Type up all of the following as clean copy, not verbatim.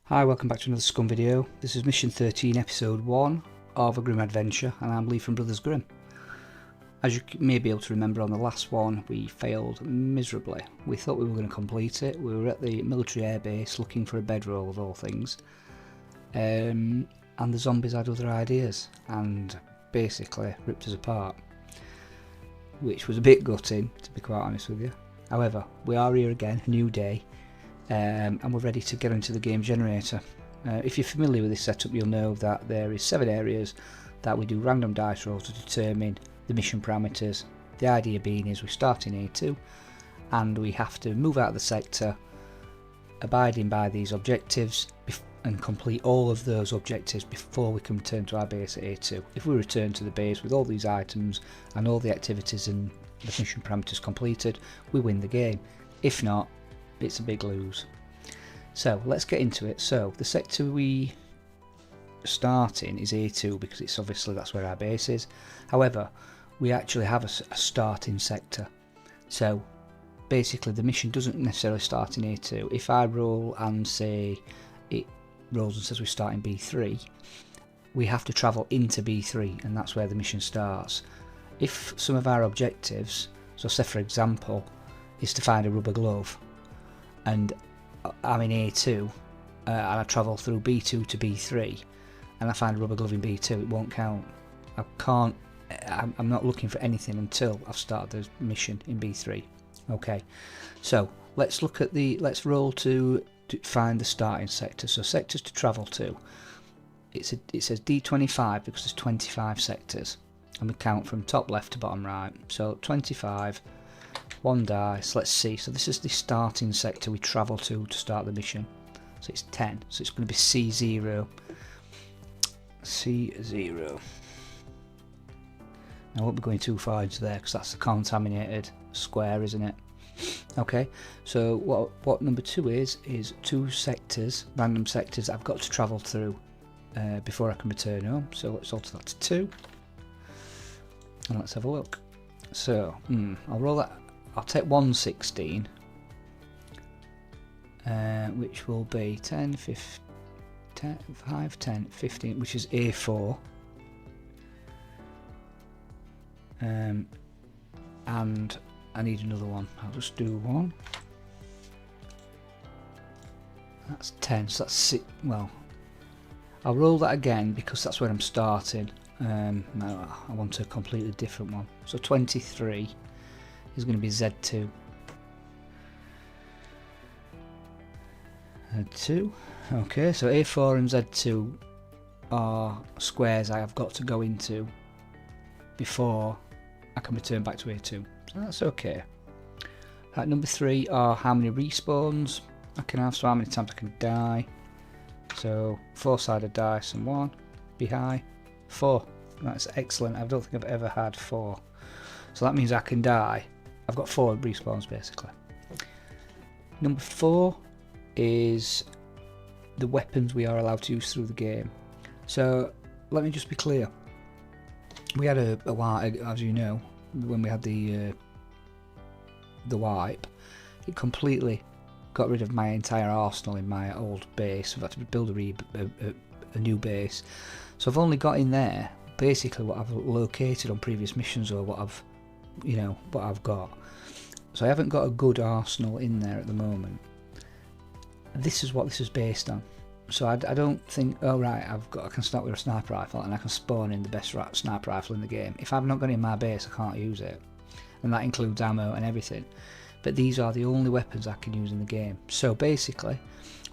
Hi, welcome back to another SCUM video. This is mission 13, episode 1 of a Grimm adventure, and I'm Lee from Brothers Grimm. As you may be able to remember, on the last one we failed miserably. We thought we were going to complete it. We were at the military airbase looking for a bedroll of all things, and the zombies had other ideas and basically ripped us apart, which was a bit gutting, to be quite honest with you. However, we are here again, a new day, and we're ready to get into the game generator. If you're familiar with this setup, you'll know that there is 7 areas that we do random dice rolls to determine the mission parameters. The idea being is we start in A2 and we have to move out of the sector abiding by these objectives and complete all of those objectives before we can return to our base at A2. If we return to the base with all these items and all the activities and the mission parameters completed, we win the game. If not, it's a big lose. So let's get into it. So the sector we start in is A2 because it's obviously that's where our base is. However, we actually have a starting sector. So basically the mission doesn't necessarily start in A2. If I roll and say it rolls and says we start in B3, we have to travel into B3 and that's where the mission starts. If some of our objectives, so say for example, is to find a rubber glove, and I'm in A2 and I travel through B2 to B3 and I find a rubber glove in B2, it won't count. I'm not looking for anything until I've started the mission in B3. Okay, so let's roll to find the starting sector. So sectors to travel to, it says D25 because there's 25 sectors and we count from top left to bottom right. So 25, 1 dice, let's see, so this is the starting sector we travel to start the mission. So it's 10, so it's going to be C0. C0. I won't be going too far into there because that's a contaminated square, isn't it? Okay, so what number 2 is 2 sectors, random sectors I've got to travel through before I can return home. So let's alter that to 2. And let's have a look. So, I'll roll that. I'll take 116, which will be 10, 5, 10, 15, which is A4. And I need another one. I'll just do 1. That's 10, so that's 6. Well, I'll roll that again because that's where I'm starting. No, I want a completely different one. So 23 is going to be Z2. Z2. Okay, so A4 and Z2 are squares I have got to go into before I can return back to A2. So that's okay. Number 3 are how many respawns I can have, so how many times I can die. So 4-sided dice and 1. Be high. 4. That's excellent. I don't think I've ever had 4. So that means I can die. I've got 4 respawns basically. Number 4 is the weapons we are allowed to use through the game. So let me just be clear. We had a wipe, as you know, when we had the wipe, it completely got rid of my entire arsenal in my old base. I've had to build a new base. So I've only got in there basically what I've located on previous missions or what I've got. So I haven't got a good arsenal in there at the moment. This is what this is based on. So I don't think, oh right, I can start with a sniper rifle and I can spawn in the best sniper rifle in the game. If I've not got it in my base, I can't use it, and that includes ammo and everything. But these are the only weapons I can use in the game. So basically,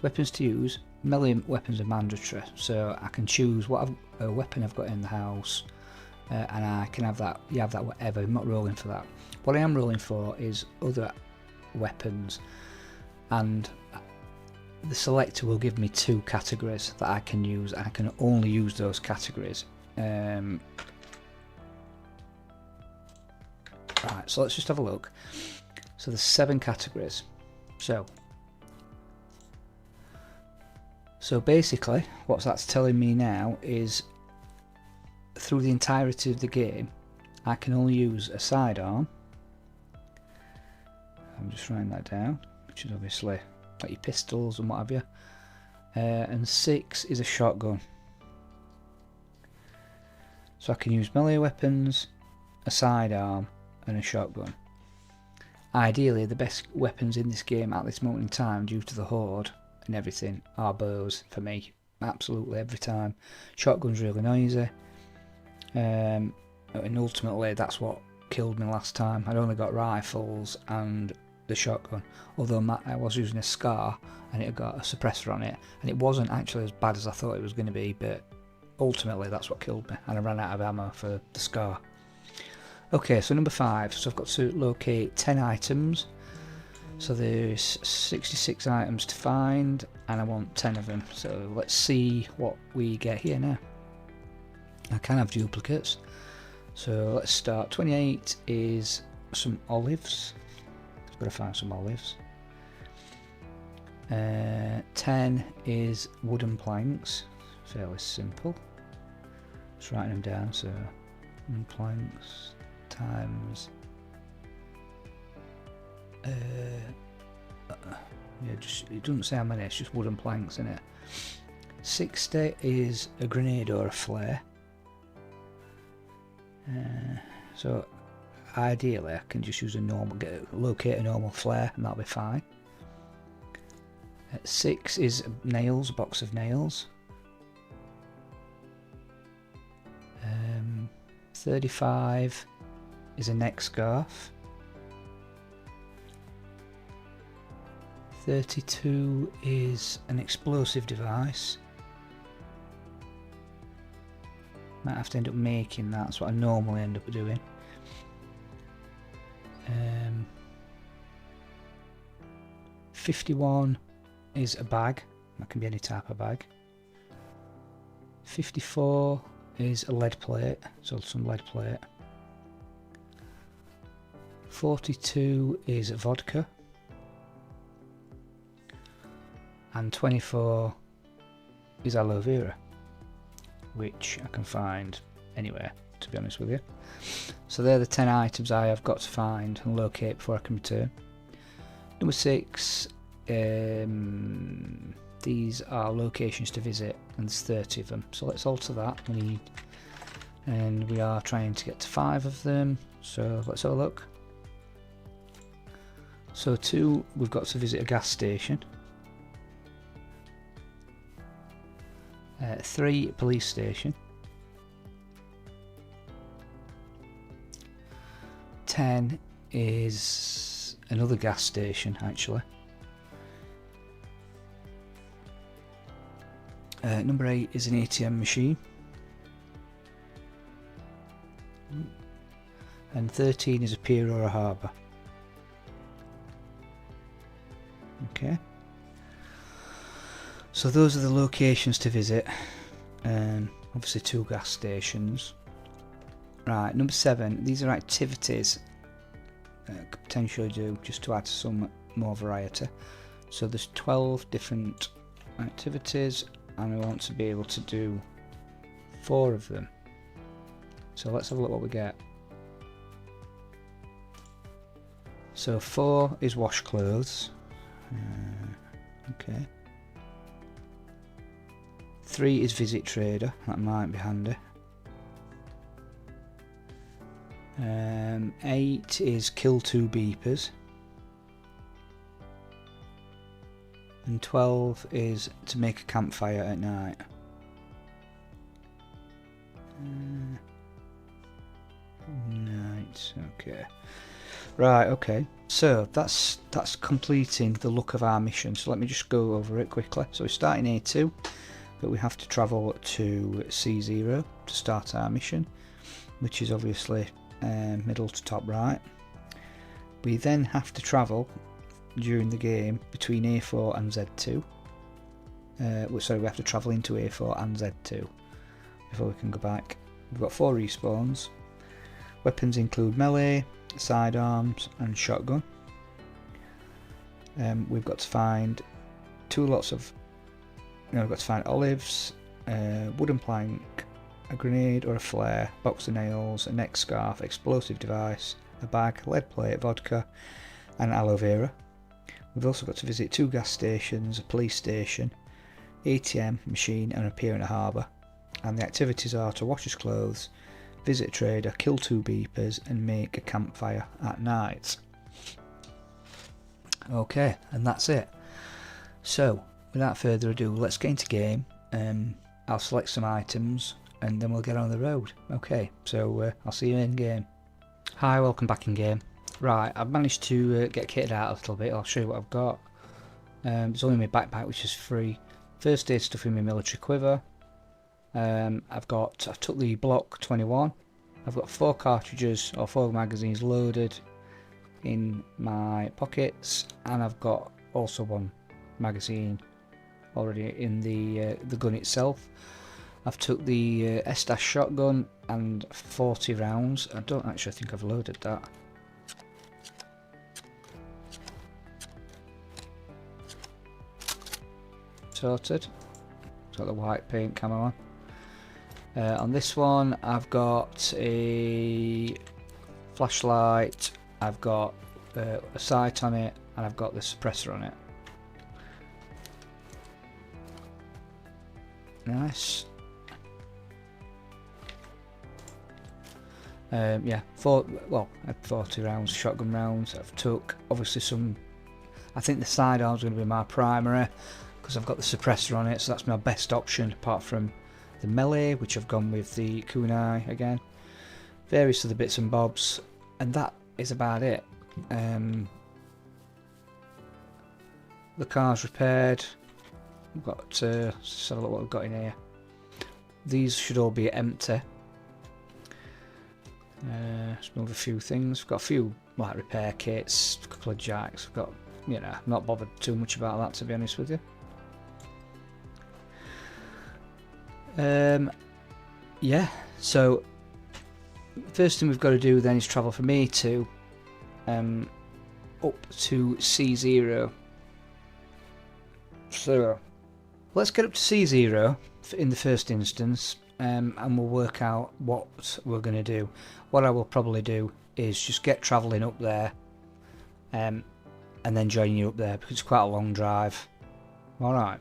weapons to use, melee weapons are mandatory. So I can choose what weapon I've got in the house, and I can have that. You have that whatever. I'm not rolling for that. What I am rolling for is other weapons, and the selector will give me 2 categories that I can use, and I can only use those categories. Right, so let's just have a look. So there's 7 categories. So basically what that's telling me now is through the entirety of the game I can only use a sidearm. I'm just writing that down, which is obviously like your pistols and what have you. and 6 is a shotgun. So I can use melee weapons, a sidearm and a shotgun. Ideally the best weapons in this game at this moment in time, due to the horde and everything, are bows for me. Absolutely every time. Shotgun's really noisy, and ultimately that's what killed me last time. I'd only got rifles and the shotgun, although I was using a SCAR and it had got a suppressor on it, and it wasn't actually as bad as I thought it was going to be, but ultimately that's what killed me, and I ran out of ammo for the SCAR. Okay, so number 5, so I've got to locate 10 items. So there's 66 items to find, and I want 10 of them. So let's see what we get here now. I can have duplicates. So let's start. 28 is some olives. I've got to find some olives. 10 is wooden planks. Fairly simple. Just writing them down. So wooden planks times. Yeah, just it doesn't say how many. It's just wooden planks, isn't it? 60 is a grenade or a flare. So ideally I can just use a normal, locate a normal flare, and that'll be fine. 6 is nails, a box of nails. 35 is a neck scarf. 32 is an explosive device. Might have to end up making that. That's what I normally end up doing. 51 is a bag. That can be any type of bag. 54 is a lead plate, so some lead plate. 42 is vodka. And 24 is aloe vera, which I can find anywhere, to be honest with you. So they're the 10 items I have got to find and locate before I can return. Number 6, these are locations to visit, and there's 30 of them. So let's alter that. And we are trying to get to 5 of them. So let's have a look. So 2, we've got to visit a gas station. 3, police station. 10 is another gas station, actually. Number 8 is an ATM machine. And 13 is a pier or a harbour. Okay. So those are the locations to visit. Obviously 2 gas stations. Right, number 7, these are activities I could potentially do just to add some more variety. So there's 12 different activities, and I want to be able to do 4 of them. So let's have a look what we get. So 4 is wash clothes. Okay. 3 is visit trader, that might be handy. 8 is kill 2 beepers. And 12 is to make a campfire at night. Night, okay. Right, okay. So that's completing the look of our mission. So let me just go over it quickly. So we start in A2, but we have to travel to C0 to start our mission, which is obviously middle to top right. We then have to travel during the game between A4 and Z2. Sorry, we have to travel into A4 and Z2 before we can go back. We've got 4 respawns. Weapons include melee, sidearms and shotgun. We've got to find we've got to find olives, wooden plank, a grenade or a flare, box of nails, a neck scarf, explosive device, a bag, lead plate, vodka and aloe vera. We've also got to visit 2 gas stations, a police station, ATM machine and appear in a harbour. And the activities are to wash his clothes, visit a trader, kill 2 beepers and make a campfire at night. Okay, and that's it. So without further ado, let's get into game. I'll select some items and then we'll get on the road. Okay, so I'll see you in game. Hi, welcome back in game. Right, I've managed to get kitted out a little bit. I'll show you what I've got. It's only my backpack, which is free. First aid stuff in my military quiver. I've took the Block 21. I've got 4 cartridges or 4 magazines loaded in my pockets, and I've got also 1 magazine already in the gun itself. I've took the S- shotgun and 40 rounds. I don't actually think I've loaded that. Sorted. Got the white paint camo on. On this one I've got a flashlight, I've got a sight on it, and I've got the suppressor on it. Nice. Yeah, I had 40 rounds, shotgun rounds. I've took obviously some. I think the sidearm's going to be my primary because I've got the suppressor on it, so that's my best option apart from the melee, which I've gone with the kunai again. Various other bits and bobs, and that is about it. The car's repaired. We've got let's have a look what we've got in here. These should all be empty. Let's move a few things. We've got a few like repair kits, a couple of jacks. We've got, you know, not bothered too much about that, to be honest with you. Yeah, so first thing we've got to do then is travel from A2 up to C0. So let's get up to C0 in the first instance, and we'll work out what we're going to do. What I will probably do is just get travelling up there, and then join you up there because it's quite a long drive. Alright.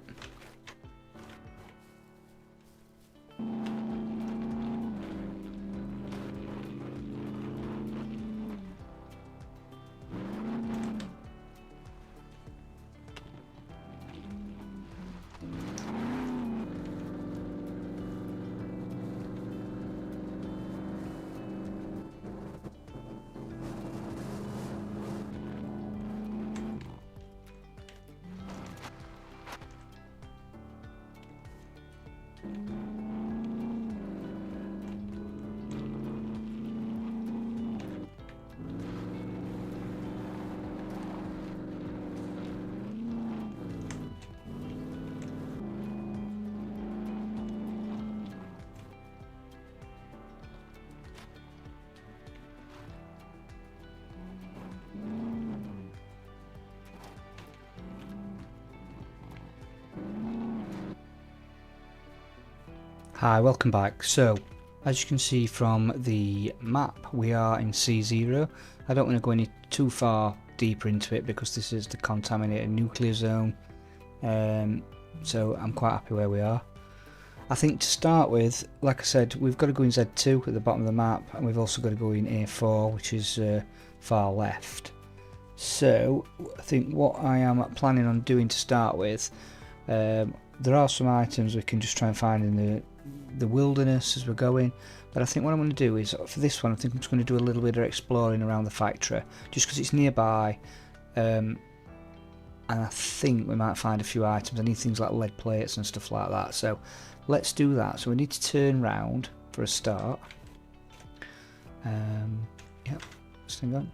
Hi, welcome back. So, as you can see from the map, we are in C0. I don't want to go any too far deeper into it because this is the contaminated nuclear zone. So I'm quite happy where we are. I think to start with, like I said, we've got to go in Z2 at the bottom of the map, and we've also got to go in A4, which is far left. So I think what I am planning on doing to start with, there are some items we can just try and find in the wilderness as we're going, but I think what I'm going to do is, for this one, I think I'm just going to do a little bit of exploring around the factory just because it's nearby, and I think we might find a few items. I need things like lead plates and stuff like that, so let's do that. So we need to turn round for a start. Yep, let's hang on.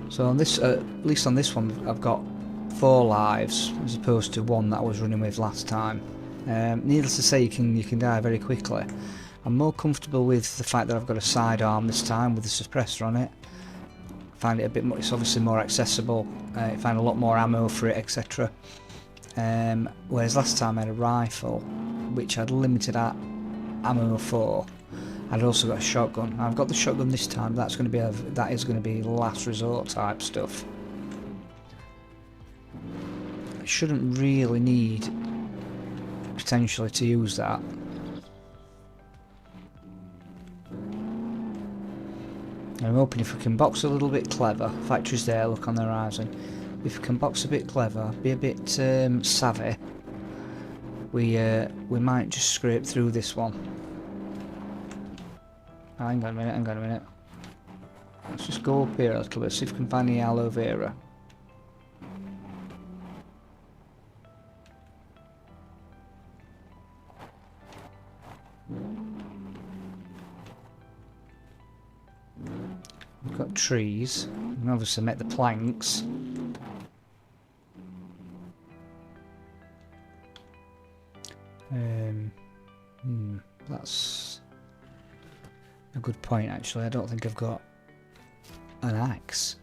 So on this, at least on this one, I've got 4 lives as opposed to 1 that I was running with last time. Needless to say, you can die very quickly. I'm more comfortable with the fact that I've got a sidearm this time with the suppressor on it. I find it a bit more, it's obviously more accessible. I find a lot more ammo for it, etc. Whereas last time I had a rifle, which I had limited ammo for. I I'd also got a shotgun. I've got the shotgun this time. That is going to be last resort type stuff. I shouldn't really need potentially to use that. I'm hoping if we can box a little bit clever. Factory's there, look on the horizon. If we can box a bit clever, be a bit savvy, we might just scrape through this one. Oh, hang on a minute. Let's just go up here a little bit, see if we can find the aloe vera. We've got trees. We can obviously make the planks. That's a good point actually. I don't think I've got an axe.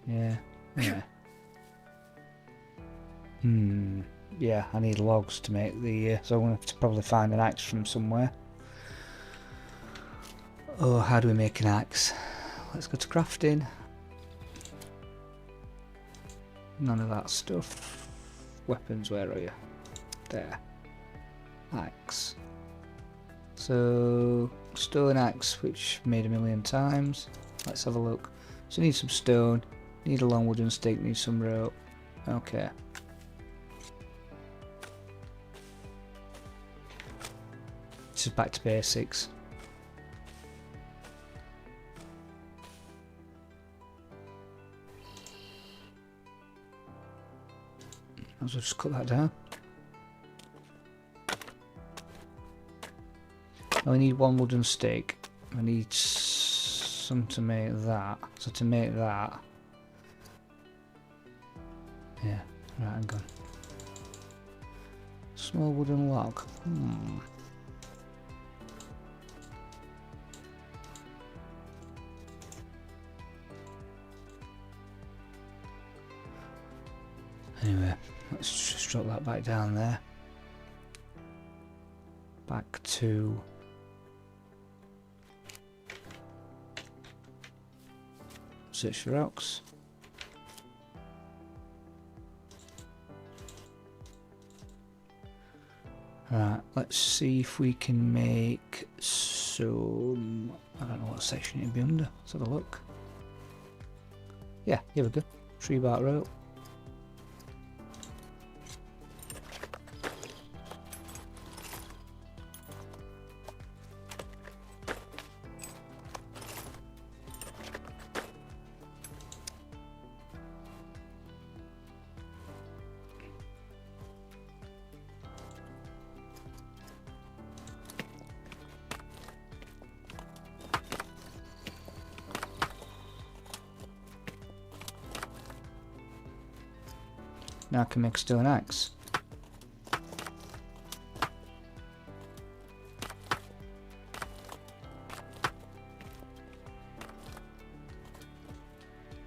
Yeah. Yeah, I need logs to make the so I'm going to have to probably find an axe from somewhere. Oh, how do we make an axe? Let's go to crafting. None of that stuff. Weapons, where are you? There. Axe. So, stone axe, which I've made 1,000,000 times. Let's have a look. So need some stone, need a long wooden stick, need some rope. Okay. This is back to basics. I'll just cut that down. I need one wooden stick. I need some to make that. So to make that, yeah, right, I'm gone. Small wooden log. Anyway, let's just drop that back down there. Back to search for rocks. Right, let's see if we can make some. I don't know what section it'd be under. Let's have a look. Yeah, here we go. Tree bark rope. Now I can make a stone axe.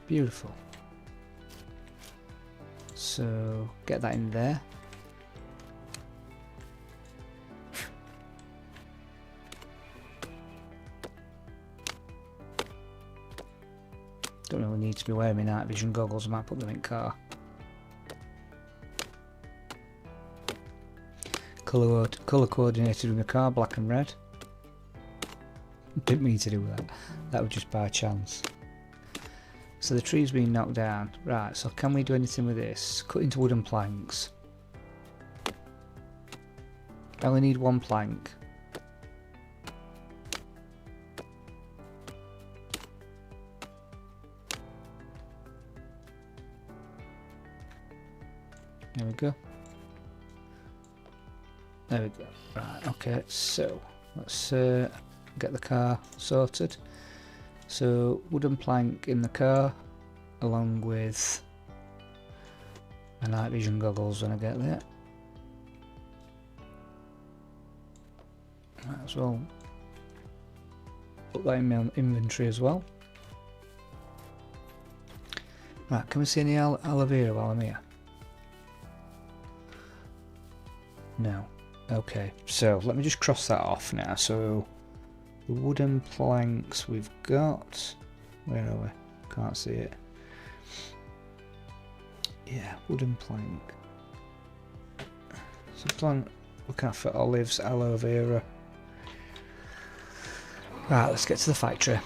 Beautiful. So get that in there. Don't really need to be wearing my night vision goggles, I might put them in car. Colour coordinated with the car, black and red. Didn't mean to do that. That was just by chance. So the tree's been knocked down. Right, so can we do anything with this? Cut into wooden planks. I only need one plank. There we go. There we go. Right, okay, so let's get the car sorted. So wooden plank in the car along with my night vision goggles when I get there. Might as well put that in my inventory as well. Right, can we see any aloe vera while I'm here? No. Okay, so let me just cross that off now. So the wooden planks we've got. Where are we? Can't see it. Yeah, wooden plank. So plant, looking for olives, aloe vera. Right, let's get to the factory.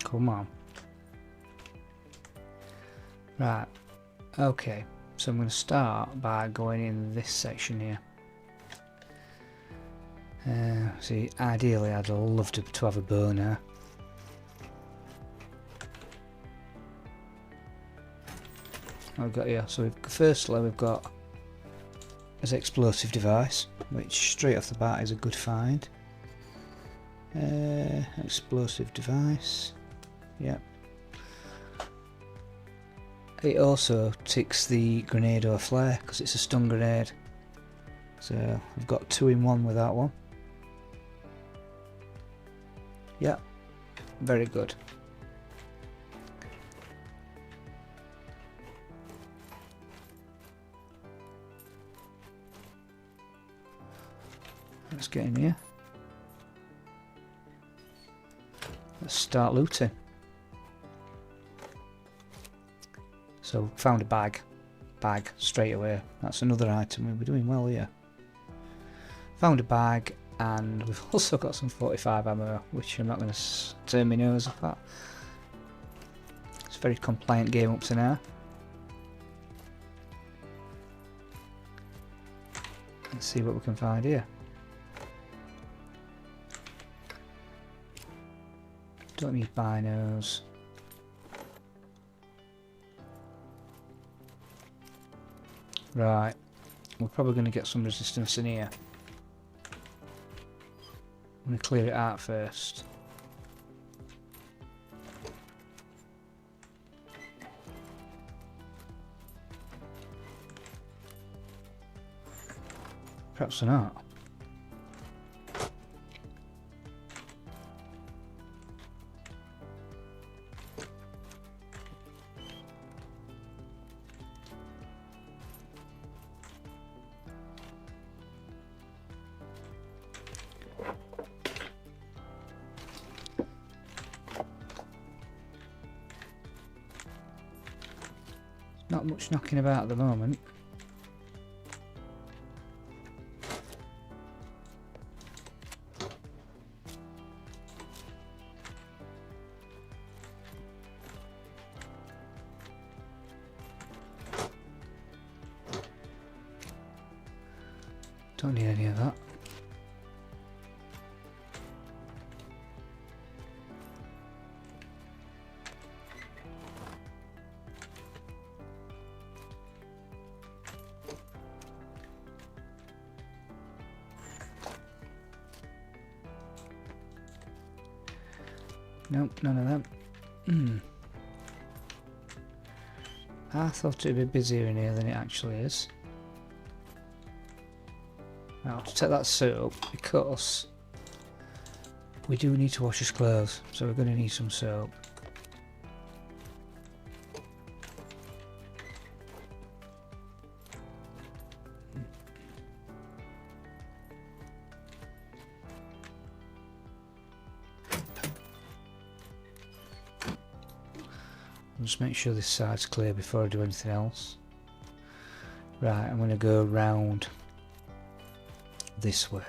Come on. Right, okay, so I'm going to start by going in this section here. See, ideally I'd love to have a burner. I've got here, so firstly we've got this explosive device, which straight off the bat is a good find. Explosive device, yep. It also ticks the grenade or flare because it's a stun grenade. So I've got 2 in 1 with that one. Yep, very good. Let's get in here. Let's start looting. So found a bag straight away. That's another item. We're doing well here. Found a bag, and we've also got some 45 ammo, which I'm not going to turn my nose up at. It's a very compliant game up to now. Let's see what we can find here. Don't need binos. Right, we're probably going to get some resistance in here. I'm going to clear it out first. Perhaps not. Not much knocking about at the moment. Don't need any of that. Nope, none of them. I thought it'd be busier in here than it actually is. Now, to take that soap, because we do need to wash his clothes, so we're going to need some soap. I'll just make sure this side's clear before I do anything else. Right, I'm going to go round this way.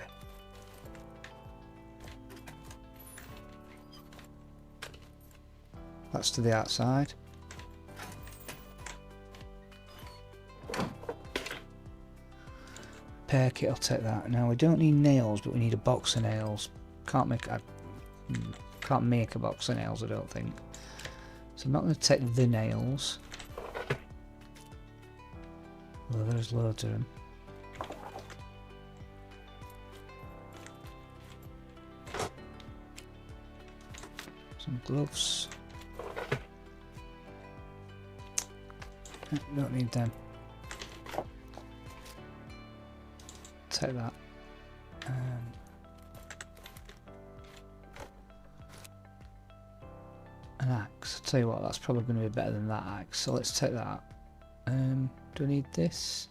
That's to the outside. Repair kit, I'll take that. Now we don't need nails, but we need a box of nails. Can't make a box of nails, I don't think. So I'm not going to take the nails. Well, there's loads of them. Some gloves. Don't need them. Take that. An axe. I'll tell you what, that's probably going to be better than that axe. So let's take that. Do I need this?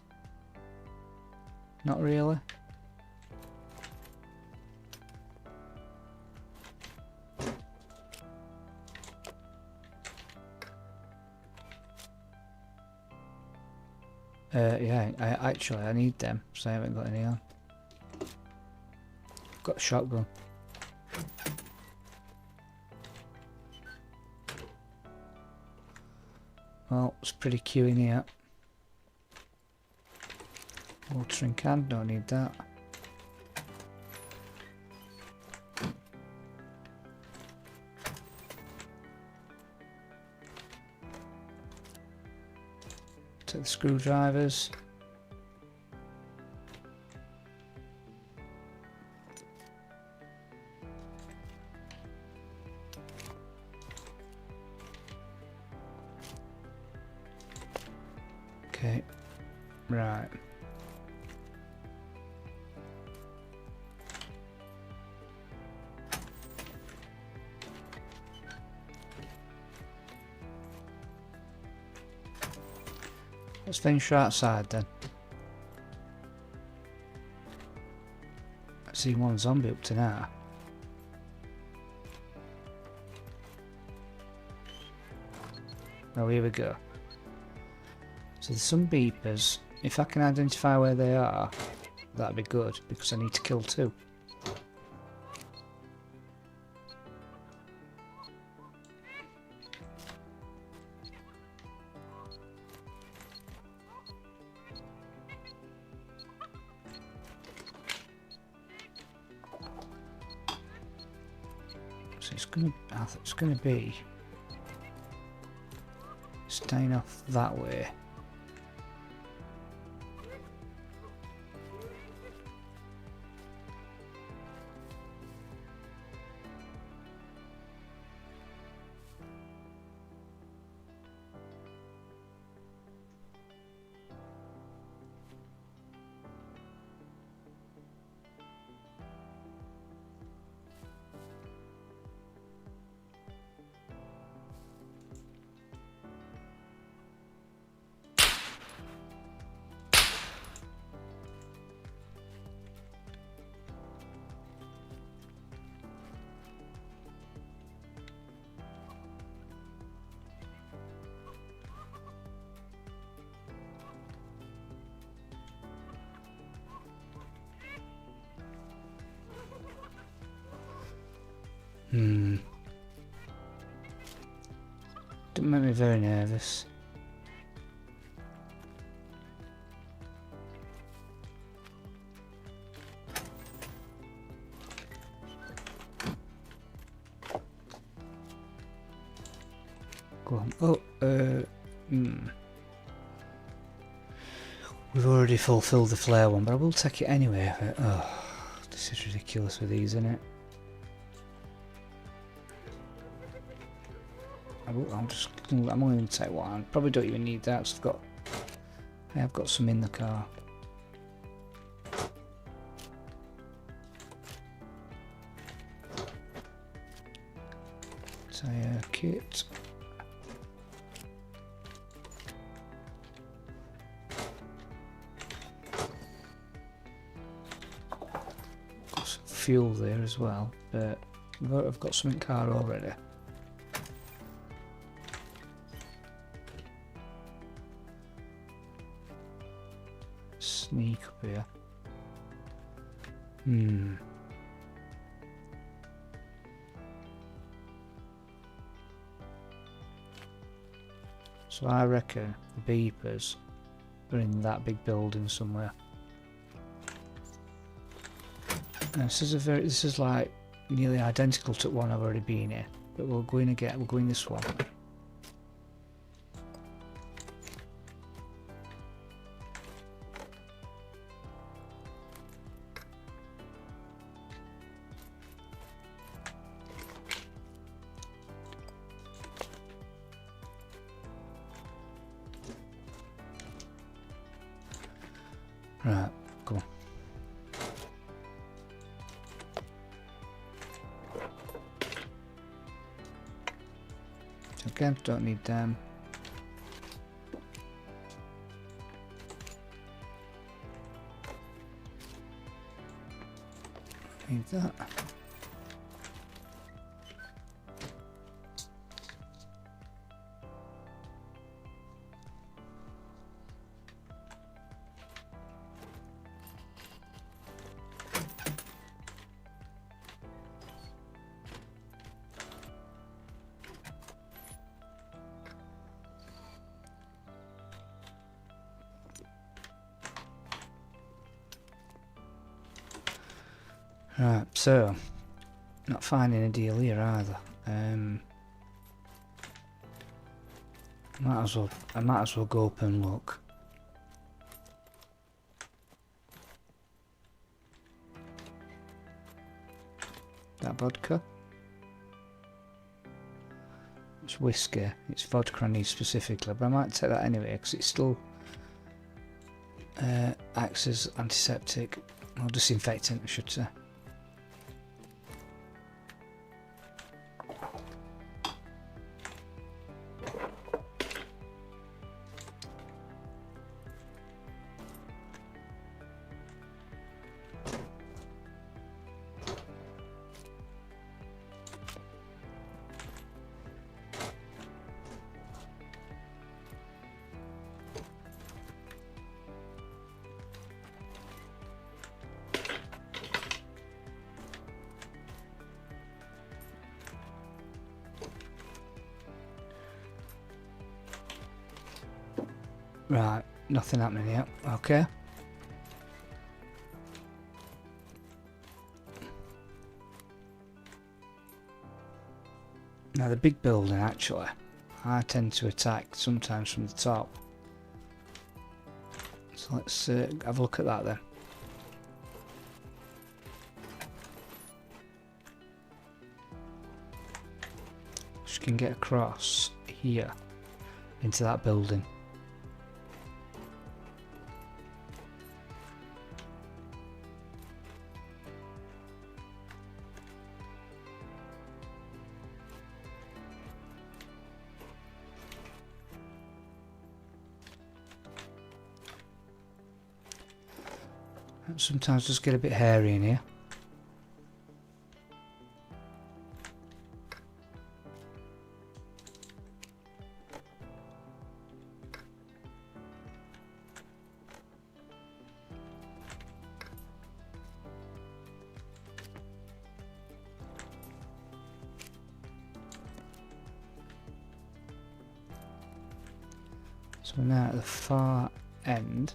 Not really. Yeah, I need them, so I haven't got any on. I've got a shotgun. Well, it's pretty queue in here. Watering can, don't need that. Take the screwdrivers. Okay, right. Let's venture outside then. I've seen one zombie up to now. Oh, here we go. So there's some beepers. If I can identify where they are, that'd be good, because I need to kill two. So it's gonna be staying off that way. Don't make me very nervous. Go on. Oh, we've already fulfilled the flare one, but I will take it anyway. Oh, this is ridiculous with these, isn't it? I'm only going to take one. Probably don't even need that. So I have got some in the car. Tire kit. Got some fuel there as well, but I've got some in the car already. Sneak up here. So I reckon the beepers are in that big building somewhere. And this is like nearly identical to one I've already been here, but we'll go in again. We'll go in this one. Right, go on. Okay, don't need them. Need that. Right, so not finding a deal here either. I might as well go up and look. That vodka? It's whiskey. It's vodka I need specifically, but I might take that anyway because it still acts as antiseptic or disinfectant, I should say. Right, nothing happening yet. Okay. Now the big building, actually, I tend to attack sometimes from the top. So let's have a look at that then. Just can get across here into that building. Sometimes just get a bit hairy in here. So we're now at the far end.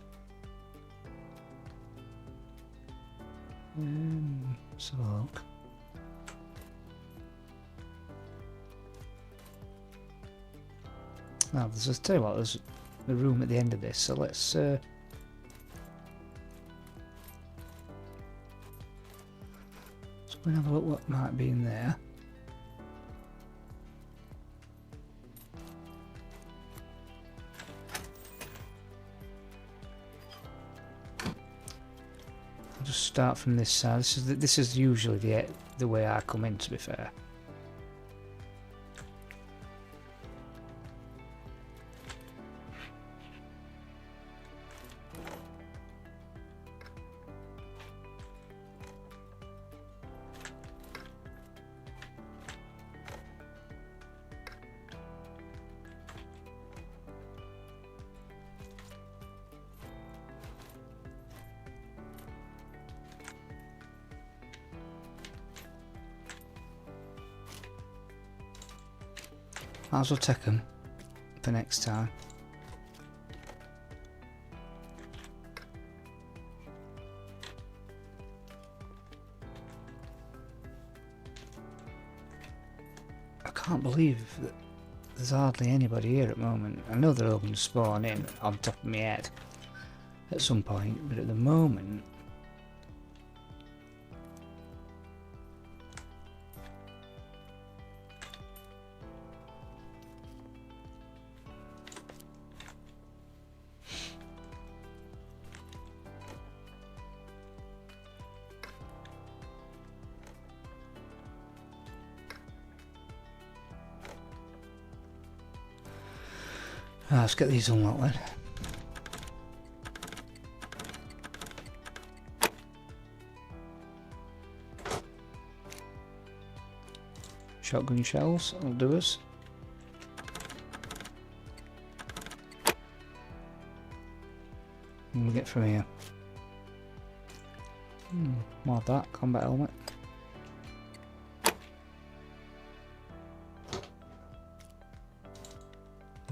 So look. Now there's tell you what, there's the room at the end of this, so let's go and have a look what might be in there. I'll just start from this side. This is usually the way I come in, to be fair. Might as well take them. for next time. I can't believe that there's hardly anybody here at the moment. I know they're open to spawn in on top of my head at some point, but at the moment let's get these unlocked then. Shotgun shells will do us. What do we get from here? More of that, combat helmet.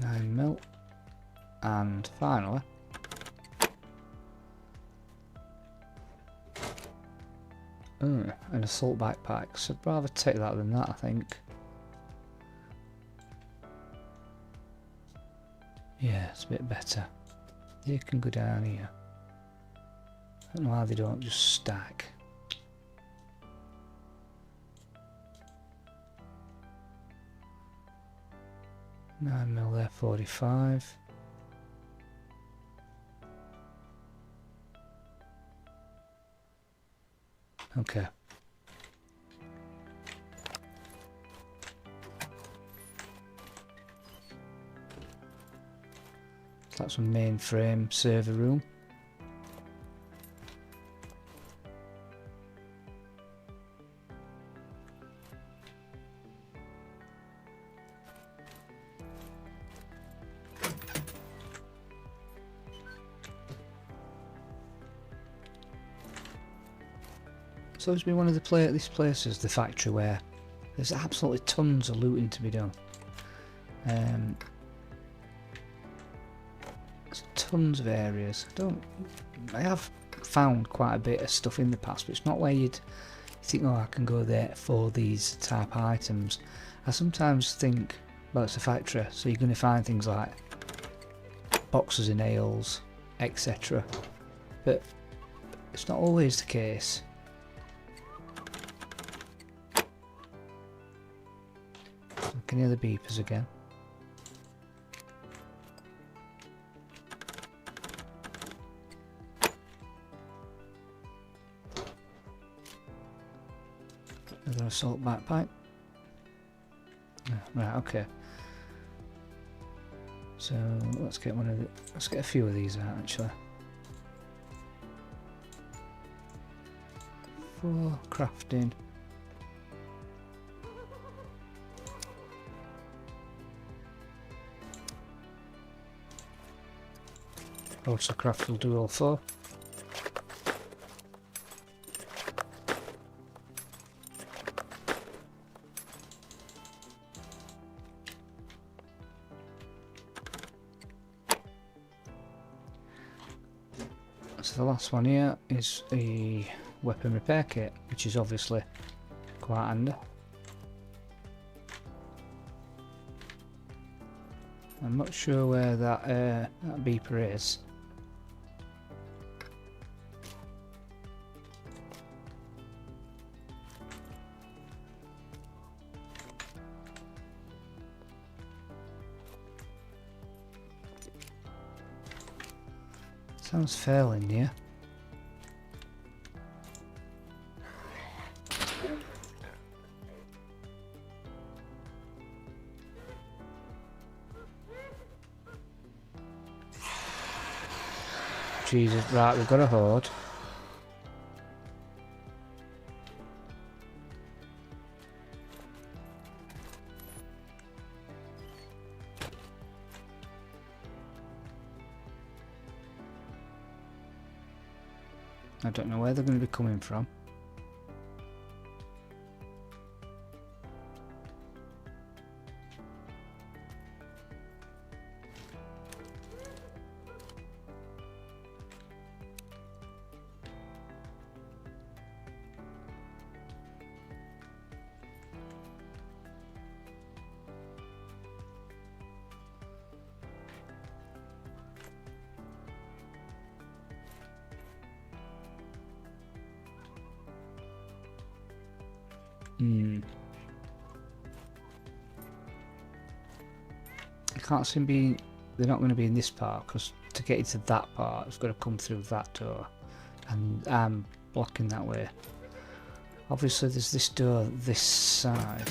$9mm. And finally, an assault backpack. So I'd rather take that than that, I think. Yeah, it's a bit better. You can go down here. I don't know why they don't just stack. $9mm there, 45. Okay. That's a mainframe server room. So it's been one of these places, the factory, where there's absolutely tons of looting to be done. There's tons of areas. I have found quite a bit of stuff in the past, but it's not where you'd think, oh, I can go there for these type of items. I sometimes think, well, it's a factory, so you're going to find things like boxes of nails, etc. But it's not always the case. I can hear the beepers again. Another assault backpack. Right, okay. So let's get a few of these out actually. For crafting. Also craft will do all four. So the last one here is a weapon repair kit, which is obviously quite handy. I'm not sure where that beeper is. Sounds fairly near. Jesus, right, we've got a horde. I don't know where they're going to be coming from. I can't see them being... They're not going to be in this part, because to get into that part, it's got to come through that door. And I'm blocking that way. Obviously there's this door this side.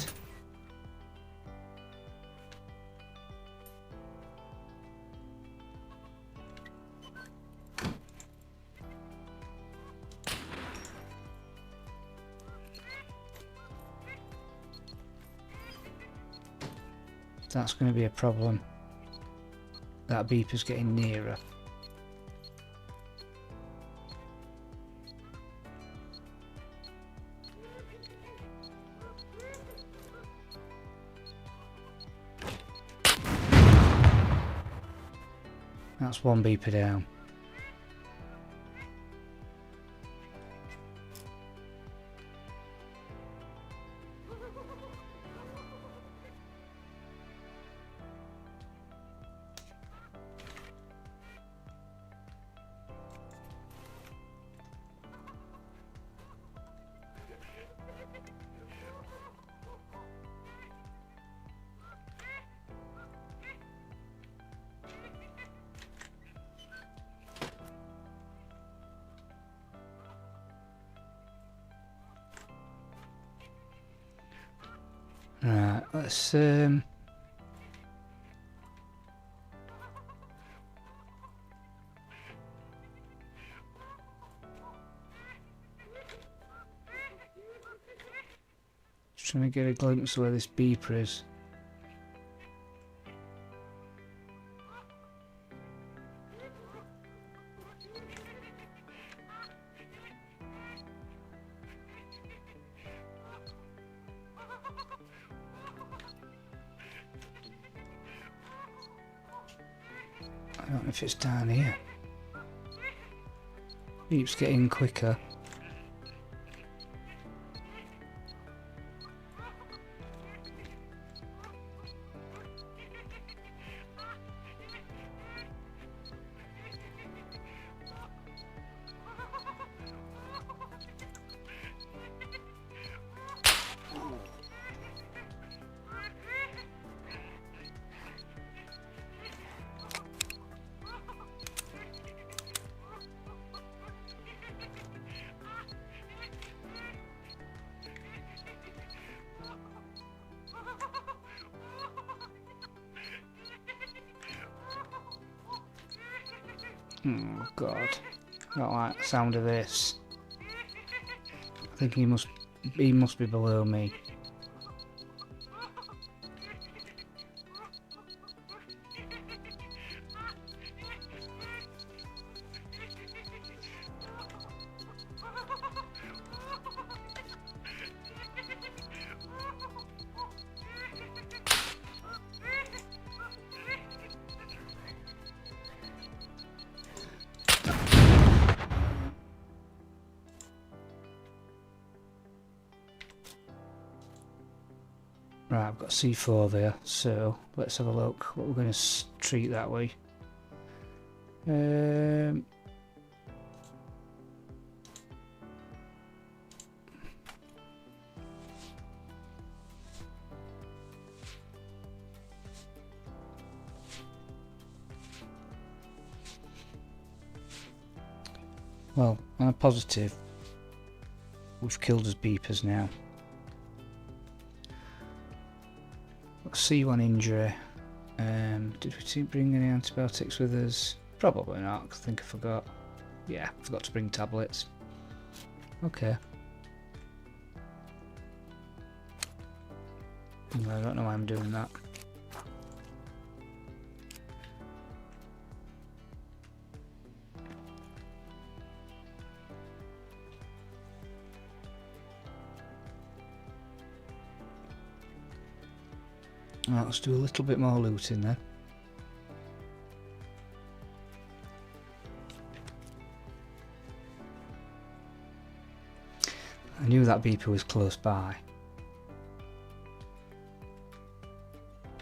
That's going to be a problem. That beeper's getting nearer. That's one beeper down. Right, let's trying to get a glimpse of where this beeper is. I don't know if it's down here. Keeps getting quicker. Oh God, I don't like the sound of this. I think he must be below me. Right, I've got C4 there, so let's have a look what we're going to treat that way. Well, on a positive, we've killed his beepers now. C1 injury. Did we bring any antibiotics with us? Probably not, I think I forgot. Yeah, forgot to bring tablets. Okay. I don't know why I'm doing that. Right, let's do a little bit more looting then. I knew that beeper was close by.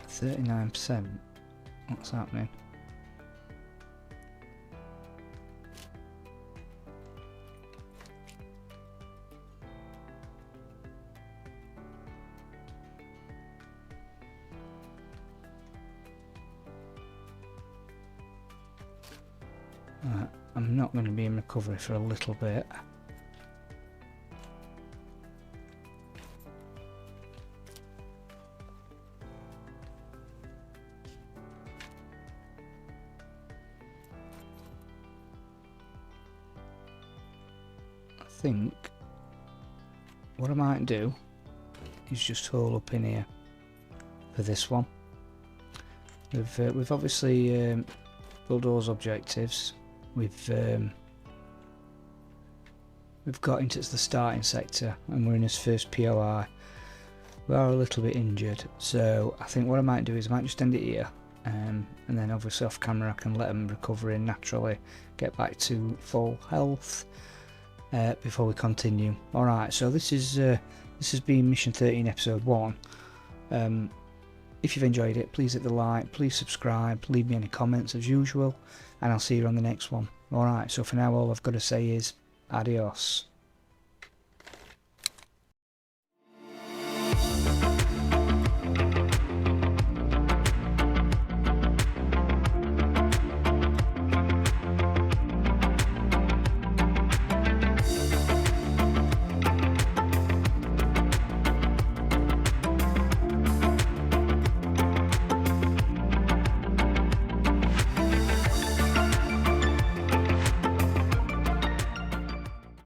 39%. What's happening? I'm not going to be in recovery for a little bit. I think what I might do is just hole up in here for this one. We've obviously built those objectives. We've got into the starting sector and we're in his first POI. We are a little bit injured, so I think what I might do is I might just end it here, and then obviously off camera I can let them recover and naturally get back to full health before we continue. Alright, so this has been Mission 13 Episode 1. If you've enjoyed it, please hit the like, please subscribe, leave me any comments as usual, and I'll see you on the next one. Alright, so for now all I've got to say is adios.